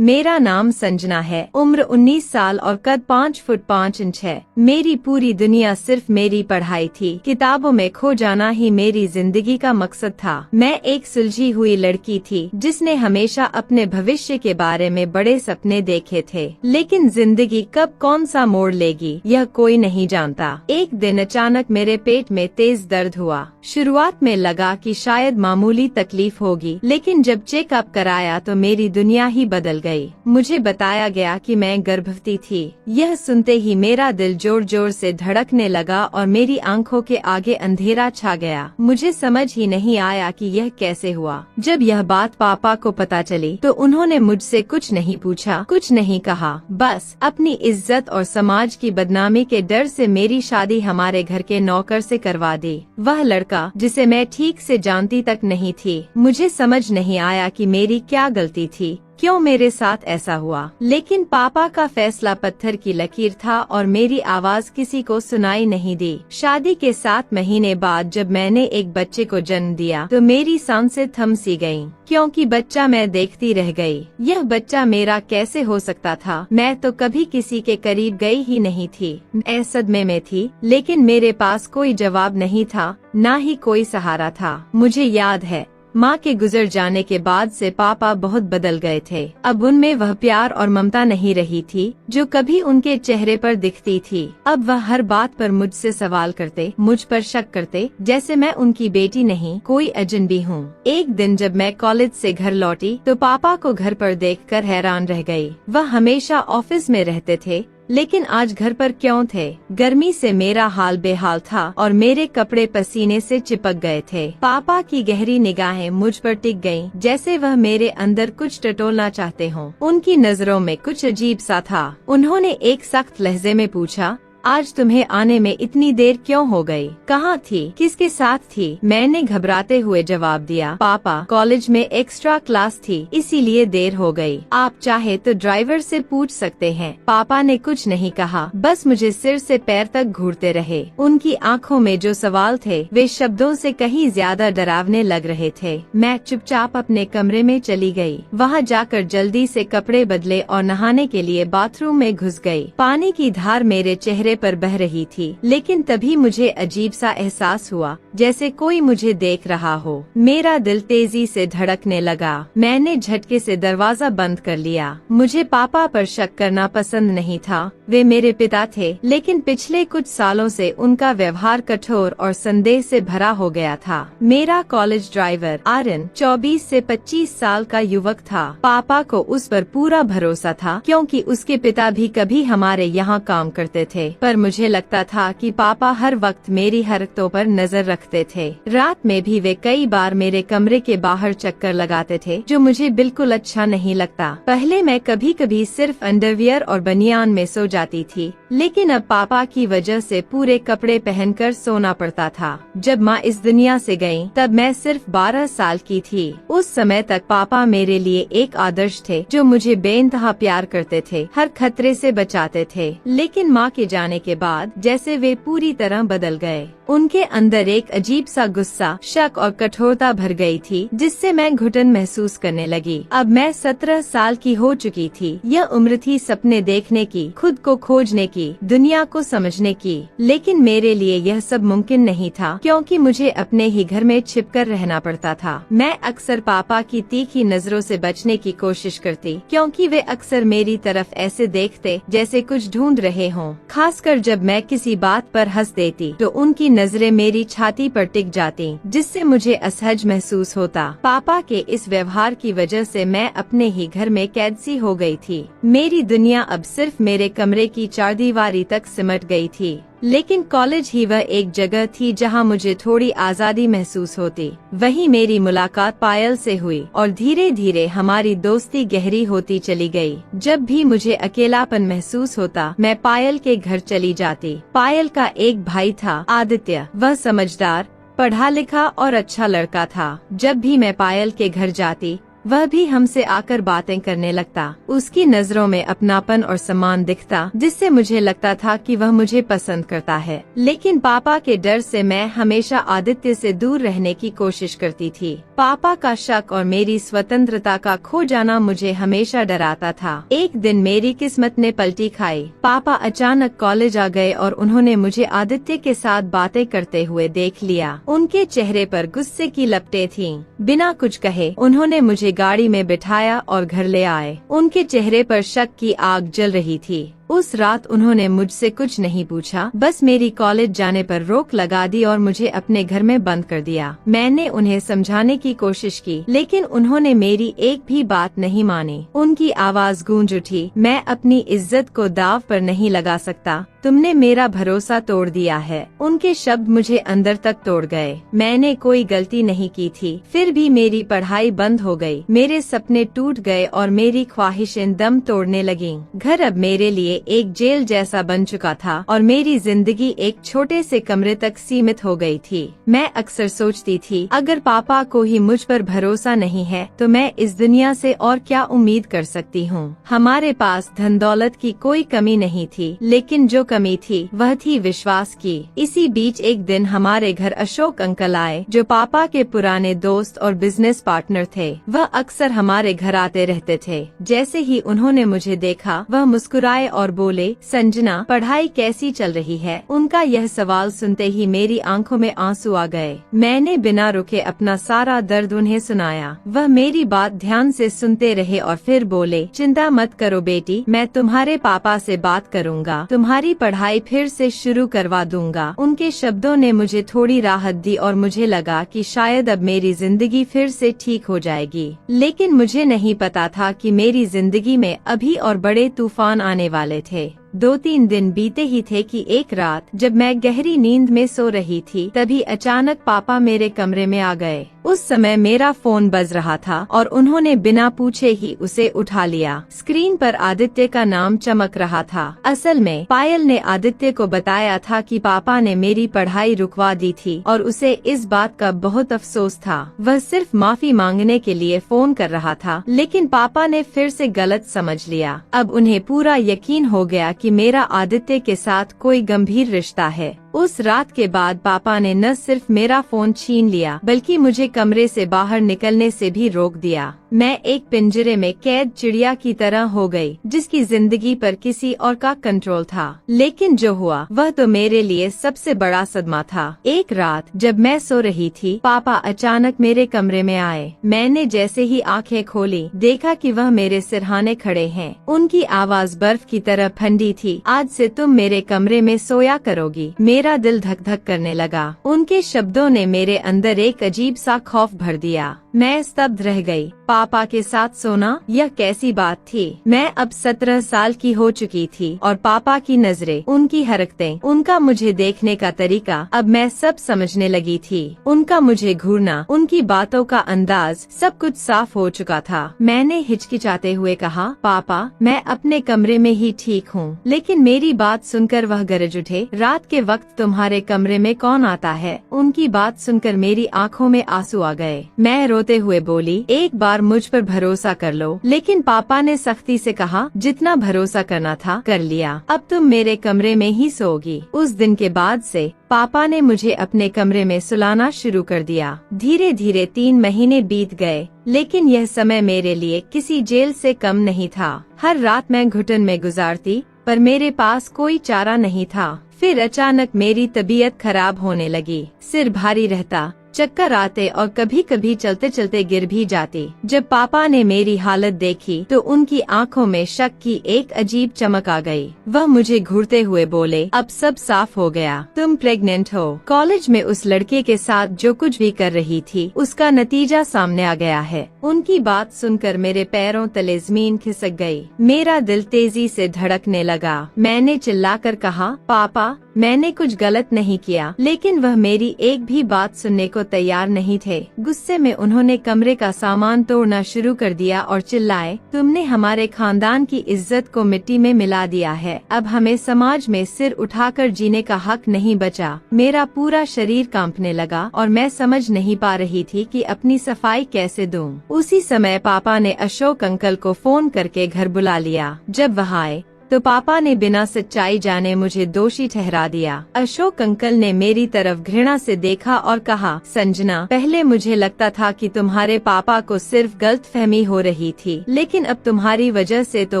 मेरा नाम संजना है, उम्र 19 साल और कद 5 फुट 5 इंच है। मेरी पूरी दुनिया सिर्फ मेरी पढ़ाई थी। किताबों में खो जाना ही मेरी जिंदगी का मकसद था। मैं एक सुलझी हुई लड़की थी जिसने हमेशा अपने भविष्य के बारे में बड़े सपने देखे थे, लेकिन जिंदगी कब कौन सा मोड़ लेगी यह कोई नहीं जानता। एक दिन अचानक मेरे पेट में तेज दर्द हुआ। शुरुआत में लगा कि शायद मामूली तकलीफ होगी, लेकिन जब चेकअप कराया तो मेरी दुनिया ही बदल गई। मुझे बताया गया कि मैं गर्भवती थी। यह सुनते ही मेरा दिल जोर जोर से धड़कने लगा और मेरी आंखों के आगे अंधेरा छा गया। मुझे समझ ही नहीं आया कि यह कैसे हुआ। जब यह बात पापा को पता चली तो उन्होंने मुझसे कुछ नहीं पूछा, कुछ नहीं कहा, बस अपनी इज्जत और समाज की बदनामी के डर से मेरी शादी हमारे घर के नौकर से करवा दी। वह लड़का जिसे मैं ठीक से जानती तक नहीं थी। मुझे समझ नहीं आया कि मेरी क्या गलती थी, क्यों मेरे साथ ऐसा हुआ। लेकिन पापा का फैसला पत्थर की लकीर था और मेरी आवाज किसी को सुनाई नहीं दी। शादी के 7 महीने बाद जब मैंने एक बच्चे को जन्म दिया तो मेरी सांसें थम सी गयीं, क्योंकि बच्चा मैं देखती रह गई। यह बच्चा मेरा कैसे हो सकता था। मैं तो कभी किसी के करीब गई ही नहीं थी। मैं सदमे में थी, लेकिन मेरे पास कोई जवाब नहीं था, न ही कोई सहारा था। मुझे याद है माँ के गुजर जाने के बाद से पापा बहुत बदल गए थे। अब उनमें वह प्यार और ममता नहीं रही थी जो कभी उनके चेहरे पर दिखती थी। अब वह हर बात पर मुझसे सवाल करते, मुझ पर शक करते, जैसे मैं उनकी बेटी नहीं कोई अजनबी हूँ। एक दिन जब मैं कॉलेज से घर लौटी तो पापा को घर पर देखकर हैरान रह गई। वह हमेशा ऑफिस में रहते थे, लेकिन आज घर पर क्यों थे। गर्मी से मेरा हाल बेहाल था और मेरे कपड़े पसीने से चिपक गए थे। पापा की गहरी निगाहें मुझ पर टिक गईं, जैसे वह मेरे अंदर कुछ टटोलना चाहते हों। उनकी नजरों में कुछ अजीब सा था। उन्होंने एक सख्त लहजे में पूछा, आज तुम्हें आने में इतनी देर क्यों हो गई? कहाँ थी? किसके साथ थी? मैंने घबराते हुए जवाब दिया, पापा कॉलेज में एक्स्ट्रा क्लास थी, इसीलिए देर हो गई। आप चाहे तो ड्राइवर से पूछ सकते हैं। पापा ने कुछ नहीं कहा, बस मुझे सिर से पैर तक घूरते रहे। उनकी आंखों में जो सवाल थे वे शब्दों से कहीं ज्यादा डरावने लग रहे थे। मैं चुपचाप अपने कमरे में चली गई। वहाँ जाकर जल्दी से कपड़े बदले और नहाने के लिए बाथरूम में घुस गई। पानी की धार मेरे चेहरे पर बह रही थी, लेकिन तभी मुझे अजीब सा एहसास हुआ, जैसे कोई मुझे देख रहा हो। मेरा दिल तेजी से धड़कने लगा। मैंने झटके से दरवाजा बंद कर लिया। मुझे पापा पर शक करना पसंद नहीं था। वे मेरे पिता थे, लेकिन पिछले कुछ सालों से उनका व्यवहार कठोर और संदेह से भरा हो गया था। मेरा कॉलेज ड्राइवर आर्यन 24 से 25 साल का युवक था। पापा को उस पर पूरा भरोसा था, क्योंकि उसके पिता भी कभी हमारे यहाँ काम करते थे। पर मुझे लगता था कि पापा हर वक्त मेरी हरकतों पर नजर रखते थे। रात में भी वे कई बार मेरे कमरे के बाहर चक्कर लगाते थे, जो मुझे बिल्कुल अच्छा नहीं लगता। पहले मैं कभी कभी सिर्फ अंडरवियर और बनियान में सो जाती थी, लेकिन अब पापा की वजह से पूरे कपड़े पहनकर सोना पड़ता था। जब माँ इस दुनिया से गयी तब मैं सिर्फ 12 साल की थी। उस समय तक पापा मेरे लिए एक आदर्श थे, जो मुझे बेइंतहा प्यार करते थे, हर खतरे से बचाते थे। लेकिन माँ के जाने के बाद जैसे वे पूरी तरह बदल गए। उनके अंदर एक अजीब सा गुस्सा, शक और कठोरता भर गई थी, जिससे मैं घुटन महसूस करने लगी। अब मैं 17 साल की हो चुकी थी। यह उम्र थी सपने देखने की, खुद को खोजने की, दुनिया को समझने की। लेकिन मेरे लिए यह सब मुमकिन नहीं था, क्योंकि मुझे अपने ही घर में छिपकर रहना पड़ता था। मैं अक्सर पापा की तीखी नजरों से बचने की कोशिश करती, क्योंकि वे अक्सर मेरी तरफ ऐसे देखते जैसे कुछ ढूंढ रहे हों। खासकर जब मैं किसी बात पर हंस देती तो उनकी नजरें मेरी छाती पर टिक जाती, जिससे मुझे असहज महसूस होता। पापा के इस व्यवहार की वजह से मैं अपने ही घर में कैद सी हो गई थी। मेरी दुनिया अब सिर्फ मेरे कमरे की चारदीवारी तक सिमट गई थी। लेकिन कॉलेज ही वह एक जगह थी जहां मुझे थोड़ी आजादी महसूस होती। वहीं मेरी मुलाकात पायल से हुई और धीरे धीरे हमारी दोस्ती गहरी होती चली गई। जब भी मुझे अकेलापन महसूस होता मैं पायल के घर चली जाती। पायल का एक भाई था, आदित्य। वह समझदार, पढ़ा लिखा और अच्छा लड़का था। जब भी मैं पायल के घर जाती वह भी हमसे आकर बातें करने लगता। उसकी नजरों में अपनापन और सम्मान दिखता, जिससे मुझे लगता था कि वह मुझे पसंद करता है। लेकिन पापा के डर से मैं हमेशा आदित्य से दूर रहने की कोशिश करती थी। पापा का शक और मेरी स्वतंत्रता का खो जाना मुझे हमेशा डराता था। एक दिन मेरी किस्मत ने पलटी खाई। पापा अचानक कॉलेज आ गए और उन्होंने मुझे आदित्य के साथ बातें करते हुए देख लिया। उनके चेहरे पर गुस्से की लपटें थीं। बिना कुछ कहे उन्होंने मुझे गाड़ी में बिठाया और घर ले आए। उनके चेहरे पर शक की आग जल रही थी। उस रात उन्होंने मुझसे कुछ नहीं पूछा, बस मेरी कॉलेज जाने पर रोक लगा दी और मुझे अपने घर में बंद कर दिया। मैंने उन्हें समझाने की कोशिश की, लेकिन उन्होंने मेरी एक भी बात नहीं मानी। उनकी आवाज गूंज उठी, मैं अपनी इज्जत को दाव पर नहीं लगा सकता। तुमने मेरा भरोसा तोड़ दिया है। उनके शब्द मुझे अंदर तक तोड़ गए। मैंने कोई गलती नहीं की थी, फिर भी मेरी पढ़ाई बंद हो गई। मेरे सपने टूट गए और मेरी ख्वाहिशें दम तोड़ने लगीं। घर अब मेरे लिए एक जेल जैसा बन चुका था और मेरी जिंदगी एक छोटे से कमरे तक सीमित हो गई थी। मैं अक्सर सोचती थी, अगर पापा को ही मुझ पर भरोसा नहीं है तो मैं इस दुनिया से और क्या उम्मीद कर सकती हूँ। हमारे पास धन दौलत की कोई कमी नहीं थी, लेकिन जो कमी थी वह थी विश्वास की। इसी बीच एक दिन हमारे घर अशोक अंकल आए, जो पापा के पुराने दोस्त और बिजनेस पार्टनर थे। वह अक्सर हमारे घर आते रहते थे। जैसे ही उन्होंने मुझे देखा, वह मुस्कुराए और बोले, संजना, पढ़ाई कैसी चल रही है? उनका यह सवाल सुनते ही मेरी आंखों में आंसू आ गए। मैंने बिना रुके अपना सारा दर्द उन्हें सुनाया। वह मेरी बात ध्यान से सुनते रहे और फिर बोले, चिंता मत करो बेटी, मैं तुम्हारे पापा से बात करूंगा, तुम्हारी पढ़ाई फिर से शुरू करवा दूंगा। उनके शब्दों ने मुझे थोड़ी राहत दी और मुझे लगा कि शायद अब मेरी जिंदगी फिर से ठीक हो जाएगी। लेकिन मुझे नहीं पता था कि मेरी जिंदगी में अभी और बड़े तूफान आने वाले थे। 2-3 दिन बीते ही थे कि एक रात जब मैं गहरी नींद में सो रही थी, तभी अचानक पापा मेरे कमरे में आ गए। उस समय मेरा फोन बज रहा था और उन्होंने बिना पूछे ही उसे उठा लिया। स्क्रीन पर आदित्य का नाम चमक रहा था। असल में पायल ने आदित्य को बताया था कि पापा ने मेरी पढ़ाई रुकवा दी थी और उसे इस बात का बहुत अफसोस था। वह सिर्फ माफी मांगने के लिए फोन कर रहा था, लेकिन पापा ने फिर से गलत समझ लिया। अब उन्हें पूरा यकीन हो गया कि मेरा आदित्य के साथ कोई गंभीर रिश्ता है। उस रात के बाद पापा ने न सिर्फ मेरा फोन छीन लिया, बल्कि मुझे कमरे से बाहर निकलने से भी रोक दिया। मैं एक पिंजरे में कैद चिड़िया की तरह हो गई, जिसकी जिंदगी पर किसी और का कंट्रोल था। लेकिन जो हुआ वह तो मेरे लिए सबसे बड़ा सदमा था। एक रात जब मैं सो रही थी, पापा अचानक मेरे कमरे में आए। मैंने जैसे ही आंखें खोली, देखा कि वह मेरे सिरहाने खड़े हैं। उनकी आवाज बर्फ की तरह ठंडी थी। आज से तुम मेरे कमरे में सोया करोगी। मेरा दिल धक धक करने लगा। उनके शब्दों ने मेरे अंदर एक अजीब सा खौफ भर दिया। मैं स्तब्ध रह गई। पापा के साथ सोना, यह कैसी बात थी? मैं अब 17 साल की हो चुकी थी और पापा की नजरें, उनकी हरकतें, उनका मुझे देखने का तरीका, अब मैं सब समझने लगी थी। उनका मुझे घूरना, उनकी बातों का अंदाज, सब कुछ साफ हो चुका था। मैंने हिचकिचाते हुए कहा, पापा, मैं अपने कमरे में ही ठीक हूँ। लेकिन मेरी बात सुनकर वह गरज उठे, रात के वक्त तुम्हारे कमरे में कौन आता है? उनकी बात सुनकर मेरी आंखों में आंसू आ गए। मैं रोते हुए बोली, एक बार मुझ पर भरोसा कर लो। लेकिन पापा ने सख्ती से कहा, जितना भरोसा करना था कर लिया, अब तुम मेरे कमरे में ही सोओगी। उस दिन के बाद से पापा ने मुझे अपने कमरे में सुलाना शुरू कर दिया। धीरे धीरे 3 महीने बीत गए, लेकिन यह समय मेरे लिए किसी जेल से कम नहीं था। हर रात मैं घुटन में गुजारती, पर मेरे पास कोई चारा नहीं था। फिर अचानक मेरी तबीयत खराब होने लगी। सिर भारी रहता, चक्कर आते और कभी कभी चलते चलते गिर भी जाती। जब पापा ने मेरी हालत देखी तो उनकी आंखों में शक की एक अजीब चमक आ गई। वह मुझे घूरते हुए बोले, अब सब साफ हो गया, तुम प्रेग्नेंट हो। कॉलेज में उस लड़के के साथ जो कुछ भी कर रही थी, उसका नतीजा सामने आ गया है। उनकी बात सुनकर मेरे पैरों तले जमीन खिसक गई। मेरा दिल तेजी से धड़कने लगा। मैंने चिल्लाकर कहा, पापा, मैंने कुछ गलत नहीं किया। लेकिन वह मेरी एक भी बात सुनने को को तैयार नहीं थे। गुस्से में उन्होंने कमरे का सामान तोड़ना शुरू कर दिया और चिल्लाए, तुमने हमारे खानदान की इज्जत को मिट्टी में मिला दिया है। अब हमें समाज में सिर उठाकर जीने का हक नहीं बचा। मेरा पूरा शरीर कांपने लगा और मैं समझ नहीं पा रही थी कि अपनी सफाई कैसे दूं। उसी समय पापा ने अशोक अंकल को फोन करके घर बुला लिया। जब वह आए तो पापा ने बिना सच्चाई जाने मुझे दोषी ठहरा दिया। अशोक अंकल ने मेरी तरफ घृणा से देखा और कहा, संजना, पहले मुझे लगता था कि तुम्हारे पापा को सिर्फ गलतफहमी हो रही थी, लेकिन अब तुम्हारी वजह से तो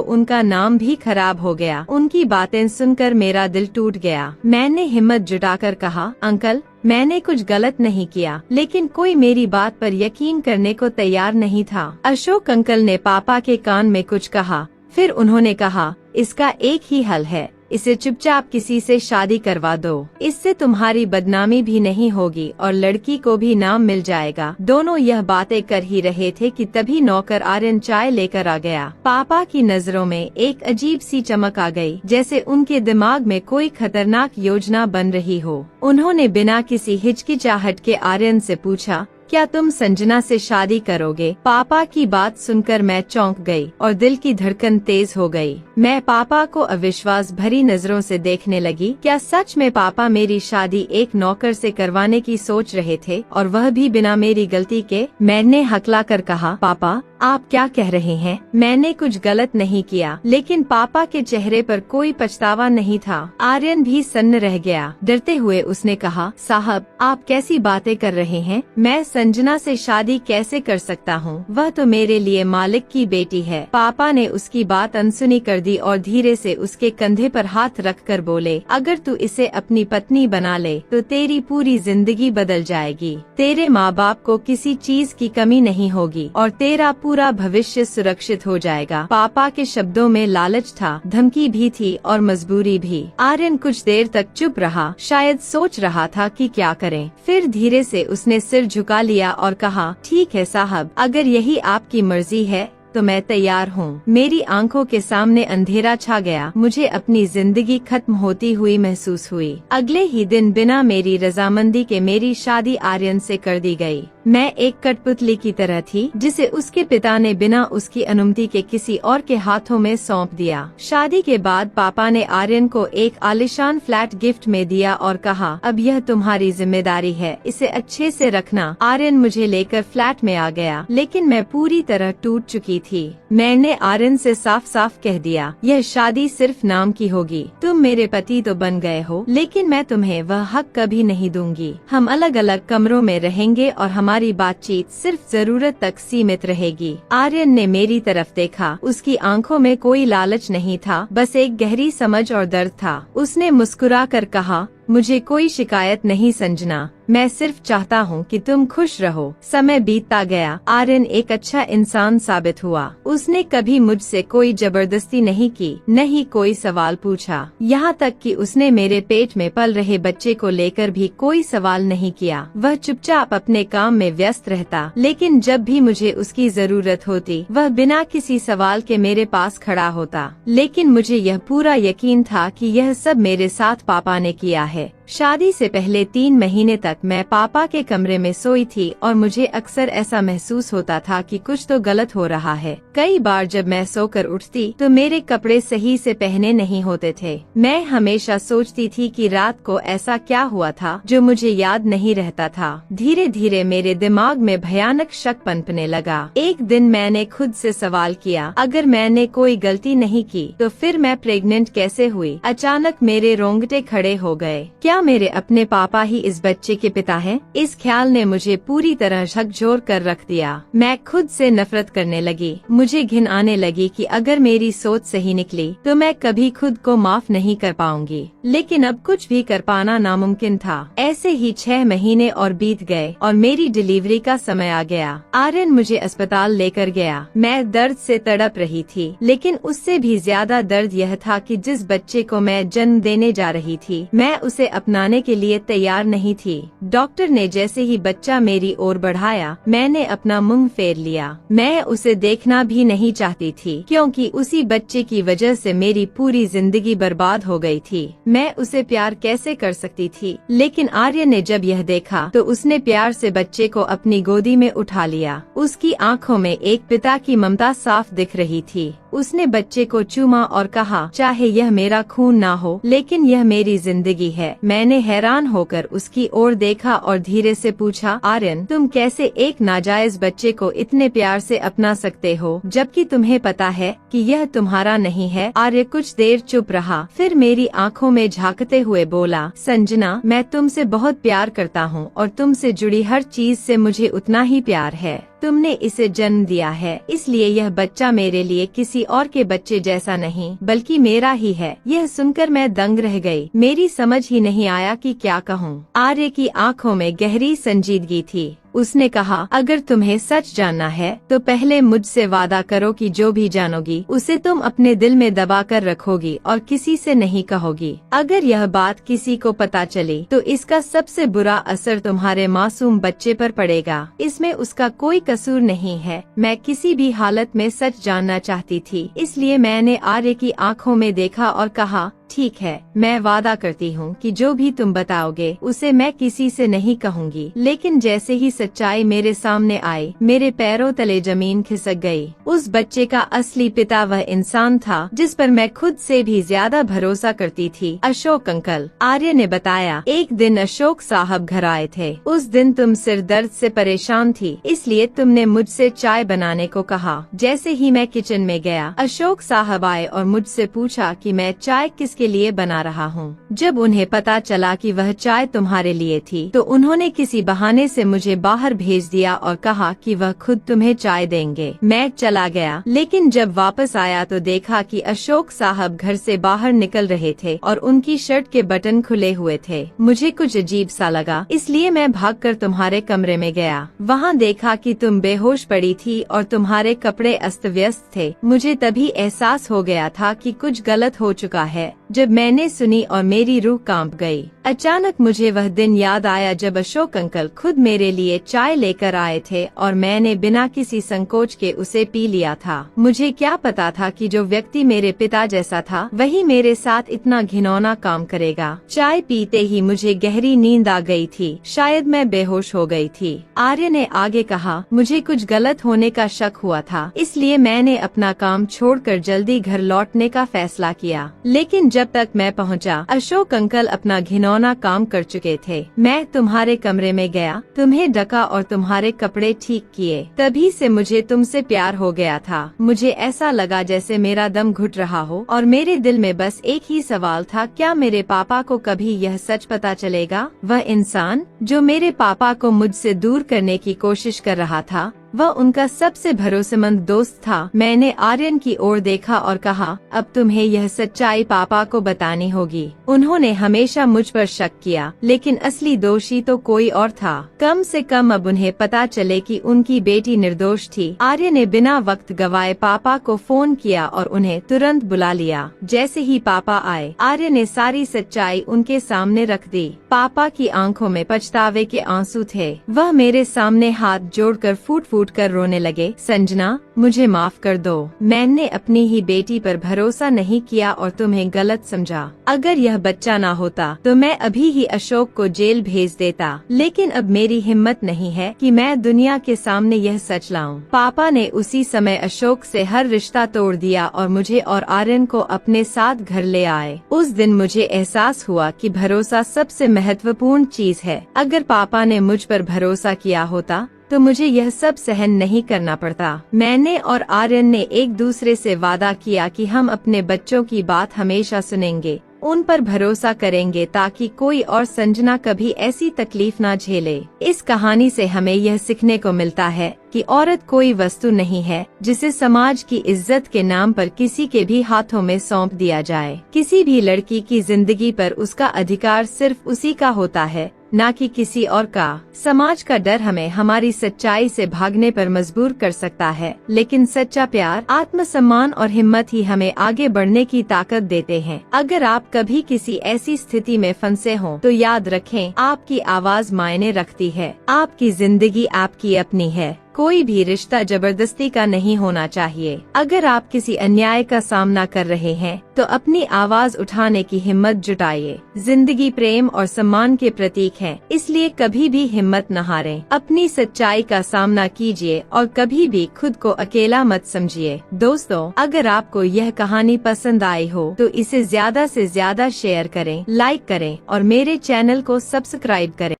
उनका नाम भी खराब हो गया। उनकी बातें सुनकर मेरा दिल टूट गया। मैंने हिम्मत जुटाकर कहा, अंकल, मैंने कुछ गलत नहीं किया, लेकिन कोई मेरी बात पर यकीन करने को तैयार नहीं था। अशोक अंकल ने पापा के कान में कुछ कहा, फिर उन्होंने कहा, इसका एक ही हल है, इसे चुपचाप किसी से शादी करवा दो। इससे तुम्हारी बदनामी भी नहीं होगी और लड़की को भी नाम मिल जाएगा। दोनों यह बातें कर ही रहे थे कि तभी नौकर आर्यन चाय लेकर आ गया। पापा की नजरों में एक अजीब सी चमक आ गई, जैसे उनके दिमाग में कोई खतरनाक योजना बन रही हो। उन्होंने बिना किसी हिचकिचाहट के आर्यन से पूछा, क्या तुम संजना से शादी करोगे? पापा की बात सुनकर मैं चौंक गई और दिल की धड़कन तेज हो गई। मैं पापा को अविश्वास भरी नजरों से देखने लगी। क्या सच में पापा मेरी शादी एक नौकर से करवाने की सोच रहे थे, और वह भी बिना मेरी गलती के? मैंने हकला कर कहा, पापा, आप क्या कह रहे हैं? मैंने कुछ गलत नहीं किया। लेकिन पापा के चेहरे पर कोई पछतावा नहीं था। आर्यन भी सन्न रह गया। डरते हुए उसने कहा, साहब, आप कैसी बातें कर रहे हैं? मैं संजना से शादी कैसे कर सकता हूँ? वह तो मेरे लिए मालिक की बेटी है। पापा ने उसकी बात अनसुनी कर दी और धीरे से उसके कंधे पर हाथ रखकर बोले, अगर तू इसे अपनी पत्नी बना ले तो तेरी पूरी जिंदगी बदल जाएगी। तेरे माँ बाप को किसी चीज की कमी नहीं होगी और तेरा पूरा भविष्य सुरक्षित हो जाएगा। पापा के शब्दों में लालच था, धमकी भी थी और मजबूरी भी। आर्यन कुछ देर तक चुप रहा, शायद सोच रहा था कि क्या करें। फिर धीरे से उसने सिर झुका लिया और कहा, ठीक है साहब, अगर यही आपकी मर्जी है तो मैं तैयार हूँ। मेरी आंखों के सामने अंधेरा छा गया। मुझे अपनी जिंदगी खत्म होती हुई महसूस हुई। अगले ही दिन बिना मेरी रजामंदी के मेरी शादी आर्यन से कर दी गई। मैं एक कठपुतली की तरह थी, जिसे उसके पिता ने बिना उसकी अनुमति के किसी और के हाथों में सौंप दिया। शादी के बाद पापा ने आर्यन को एक आलीशान फ्लैट गिफ्ट में दिया और कहा, अब यह तुम्हारी जिम्मेदारी है, इसे अच्छे से रखना। आर्यन मुझे लेकर फ्लैट में आ गया, लेकिन मैं पूरी तरह टूट चुकी थी। मैंने आर्यन से साफ साफ कह दिया, यह शादी सिर्फ नाम की होगी। तुम मेरे पति तो बन गए हो, लेकिन मैं तुम्हें वह हक कभी नहीं दूंगी। हम अलग अलग कमरों में रहेंगे और हमारी बातचीत सिर्फ जरूरत तक सीमित रहेगी। आर्यन ने मेरी तरफ देखा। उसकी आंखों में कोई लालच नहीं था, बस एक गहरी समझ और दर्द था। उसने मुस्कुरा कर कहा, मुझे कोई शिकायत नहीं संजना, मैं सिर्फ चाहता हूँ कि तुम खुश रहो। समय बीतता गया। आर्यन एक अच्छा इंसान साबित हुआ। उसने कभी मुझसे कोई जबरदस्ती नहीं की, न ही कोई सवाल पूछा। यहाँ तक कि उसने मेरे पेट में पल रहे बच्चे को लेकर भी कोई सवाल नहीं किया। वह चुपचाप अपने काम में व्यस्त रहता, लेकिन जब भी मुझे उसकी जरूरत होती, वह बिना किसी सवाल के मेरे पास खड़ा होता। लेकिन मुझे यह पूरा यकीन था कि यह सब मेरे साथ पापा ने किया है। शादी से पहले 3 महीने तक मैं पापा के कमरे में सोई थी और मुझे अक्सर ऐसा महसूस होता था कि कुछ तो गलत हो रहा है। कई बार जब मैं सोकर उठती तो मेरे कपड़े सही से पहने नहीं होते थे। मैं हमेशा सोचती थी कि रात को ऐसा क्या हुआ था जो मुझे याद नहीं रहता था। धीरे धीरे मेरे दिमाग में भयानक शक पनपने लगा। एक दिन मैंने खुद से सवाल किया, अगर मैंने कोई गलती नहीं की तो फिर मैं प्रेग्नेंट कैसे हुई? अचानक मेरे रोंगटे खड़े हो गए। क्या मेरे अपने पापा ही इस बच्चे के पिता हैं? इस ख्याल ने मुझे पूरी तरह झकझोर कर रख दिया। मैं खुद से नफरत करने लगी। मुझे घिन आने लगी कि अगर मेरी सोच सही निकली तो मैं कभी खुद को माफ नहीं कर पाऊंगी। लेकिन अब कुछ भी कर पाना नामुमकिन था। ऐसे ही 6 महीने और बीत गए और मेरी डिलीवरी का समय आ गया। आर्यन मुझे अस्पताल लेकर गया। मैं दर्द से तड़प रही थी, लेकिन उससे भी ज्यादा दर्द यह था कि जिस बच्चे को मैं जन्म देने जा रही थी, मैं उसे अपनाने के लिए तैयार नहीं थी। डॉक्टर ने जैसे ही बच्चा मेरी ओर बढ़ाया, मैंने अपना मुंह फेर लिया। मैं उसे देखना भी नहीं चाहती थी, क्योंकि उसी बच्चे की वजह से मेरी पूरी जिंदगी बर्बाद हो गई थी। मैं उसे प्यार कैसे कर सकती थी? लेकिन आर्य ने जब यह देखा तो उसने प्यार से बच्चे को अपनी गोदी में उठा लिया। उसकी आंखों में एक पिता की ममता साफ दिख रही थी। उसने बच्चे को चूमा और कहा, चाहे यह मेरा खून ना हो, लेकिन यह मेरी जिंदगी है। मैंने हैरान होकर उसकी ओर देखा और धीरे से पूछा, आर्यन, तुम कैसे एक नाजायज बच्चे को इतने प्यार से अपना सकते हो, जबकि तुम्हें पता है कि यह तुम्हारा नहीं है? आर्य कुछ देर चुप रहा, फिर मेरी आंखों में झांकते हुए बोला, संजना, मैं तुमसे बहुत प्यार करता हूँ और तुमसे जुड़ी हर चीज से मुझे उतना ही प्यार है। तुमने इसे जन्म दिया है, इसलिए यह बच्चा मेरे लिए किसी और के बच्चे जैसा नहीं, बल्कि मेरा ही है। यह सुनकर मैं दंग रह गई। मेरी समझ ही नहीं आया कि क्या कहूँ। आर्य की आंखों में गहरी संजीदगी थी। उसने कहा, अगर तुम्हें सच जानना है तो पहले मुझसे वादा करो कि जो भी जानोगी उसे तुम अपने दिल में दबा कर रखोगी और किसी से नहीं कहोगी। अगर यह बात किसी को पता चली तो इसका सबसे बुरा असर तुम्हारे मासूम बच्चे पर पड़ेगा। इसमें उसका कोई कसूर नहीं है। मैं किसी भी हालत में सच जानना चाहती थी, इसलिए मैंने आर्य की आंखों में देखा और कहा, ठीक है, मैं वादा करती हूँ कि जो भी तुम बताओगे उसे मैं किसी से नहीं कहूँगी। लेकिन जैसे ही सच्चाई मेरे सामने आई, मेरे पैरों तले जमीन खिसक गई। उस बच्चे का असली पिता वह इंसान था जिस पर मैं खुद से भी ज्यादा भरोसा करती थी, अशोक अंकल। आर्य ने बताया, एक दिन अशोक साहब घर आए थे। उस दिन तुम सिर दर्द से परेशान थी, इसलिए तुमने मुझसे चाय बनाने को कहा। जैसे ही मैं किचन में गया, अशोक साहब आए और मुझसे पूछा कि मैं चाय किसके लिए बना रहा हूँ। जब उन्हें पता चला कि वह चाय तुम्हारे लिए थी, तो उन्होंने किसी बहाने से मुझे बाहर भेज दिया और कहा कि वह खुद तुम्हें चाय देंगे। मैं चला गया, लेकिन जब वापस आया तो देखा कि अशोक साहब घर से बाहर निकल रहे थे और उनकी शर्ट के बटन खुले हुए थे। मुझे कुछ अजीब सा लगा, इसलिए मैं भागकर तुम्हारे कमरे में गया। वहाँ देखा कि तुम बेहोश पड़ी थी और तुम्हारे कपड़े अस्त व्यस्त थे। मुझे तभी एहसास हो गया था कि कुछ गलत हो चुका है। जब मैंने सुनी और मेरी रूह कांप गई। अचानक मुझे वह दिन याद आया जब अशोक अंकल खुद मेरे लिए चाय लेकर आए थे और मैंने बिना किसी संकोच के उसे पी लिया था। मुझे क्या पता था कि जो व्यक्ति मेरे पिता जैसा था वही मेरे साथ इतना घिनौना काम करेगा। चाय पीते ही मुझे गहरी नींद आ गई थी। शायद मैं बेहोश हो गई थी। आर्य ने आगे कहा, मुझे कुछ गलत होने का शक हुआ था, इसलिए मैंने अपना काम छोड़कर जल्दी घर लौटने का फैसला किया। लेकिन जब तक मैं पहुंचा, अशोक अंकल अपना घिनौना काम कर चुके थे। मैं तुम्हारे कमरे में गया, तुम्हें ढका और तुम्हारे कपड़े ठीक किए। तभी से मुझे तुमसे प्यार हो गया था। मुझे ऐसा लगा जैसे मेरा दम घुट रहा हो और मेरे दिल में बस एक ही सवाल था, क्या मेरे पापा को कभी यह सच पता चलेगा? वह इंसान जो मेरे पापा को मुझसे दूर करने की कोशिश कर रहा था, वह उनका सबसे भरोसेमंद दोस्त था। मैंने आर्यन की ओर देखा और कहा, अब तुम्हें यह सच्चाई पापा को बतानी होगी। उन्होंने हमेशा मुझ पर शक किया, लेकिन असली दोषी तो कोई और था। कम से कम अब उन्हें पता चले कि उनकी बेटी निर्दोष थी। आर्य ने बिना वक्त गवाए पापा को फोन किया और उन्हें तुरंत बुला लिया। जैसे ही पापा आए, आर्य ने सारी सच्चाई उनके सामने रख दी। पापा की आंखों में पछतावे के आंसू थे। वह मेरे सामने हाथ जोड़कर फूट कर रोने लगे। संजना, मुझे माफ कर दो। मैंने अपनी ही बेटी पर भरोसा नहीं किया और तुम्हें गलत समझा। अगर यह बच्चा ना होता तो मैं अभी ही अशोक को जेल भेज देता, लेकिन अब मेरी हिम्मत नहीं है कि मैं दुनिया के सामने यह सच लाऊं। पापा ने उसी समय अशोक से हर रिश्ता तोड़ दिया और मुझे और आर्यन को अपने साथ घर ले आए। उस दिन मुझे एहसास हुआ कि भरोसा सबसे महत्वपूर्ण चीज है। अगर पापा ने मुझ पर भरोसा किया होता तो मुझे यह सब सहन नहीं करना पड़ता। मैंने और आर्यन ने एक दूसरे से वादा किया कि हम अपने बच्चों की बात हमेशा सुनेंगे, उन पर भरोसा करेंगे ताकि कोई और संजना कभी ऐसी तकलीफ ना झेले। इस कहानी से हमें यह सीखने को मिलता है कि औरत कोई वस्तु नहीं है जिसे समाज की इज्जत के नाम पर किसी के भी हाथों में सौंप दिया जाए। किसी भी लड़की की जिंदगी पर उसका अधिकार सिर्फ उसी का होता है न कि किसी और का। समाज का डर हमें हमारी सच्चाई से भागने पर मजबूर कर सकता है, लेकिन सच्चा प्यार, आत्मसम्मान और हिम्मत ही हमें आगे बढ़ने की ताकत देते हैं। अगर आप कभी किसी ऐसी स्थिति में फंसे हों, तो याद रखें, आपकी आवाज मायने रखती है। आपकी जिंदगी आपकी अपनी है। कोई भी रिश्ता जबरदस्ती का नहीं होना चाहिए। अगर आप किसी अन्याय का सामना कर रहे हैं, तो अपनी आवाज उठाने की हिम्मत जुटाइए। जिंदगी प्रेम और सम्मान के प्रतीक है, इसलिए कभी भी हिम्मत न हारें। अपनी सच्चाई का सामना कीजिए और कभी भी खुद को अकेला मत समझिए। दोस्तों, अगर आपको यह कहानी पसंद आई हो, तो इसे ज्यादा से ज्यादा शेयर करें, लाइक करें और मेरे चैनल को सब्सक्राइब करें।